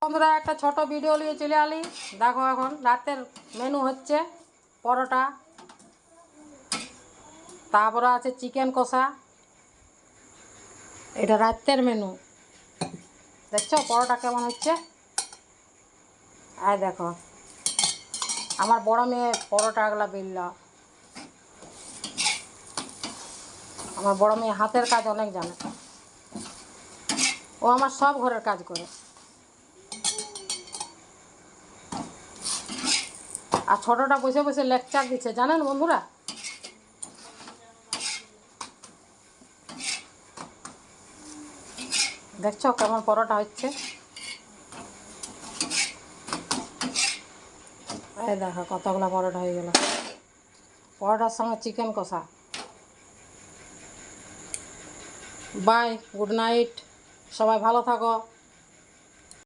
বন্ধুরা একটা ছোট ভিডিও নিয়ে চলে আলি। দেখো এখন রাতের মেনু হচ্ছে পরোটা, তারপরে আছে চিকেন কষা। এটা রাতের মেনু। দেখছো পরোটা কেমন হচ্ছে? আর দেখো আমার বড় মেয়ে পরোটাগুলা বেলল। আমার বড় মেয়ে হাতের কাজ অনেক জানে, ও আমার সব ঘরের কাজ করে। আর ছোটটা বসে বসে লেকচার দিচ্ছে, জানেন বন্ধুরা। দেখছো কেমন পরোটা হচ্ছে? এই দেখো কতগুলো পরোটা হয়ে গেল। পরোটার সঙ্গে চিকেন কষা। বাই, গুড নাইট, সবাই ভালো থাকো।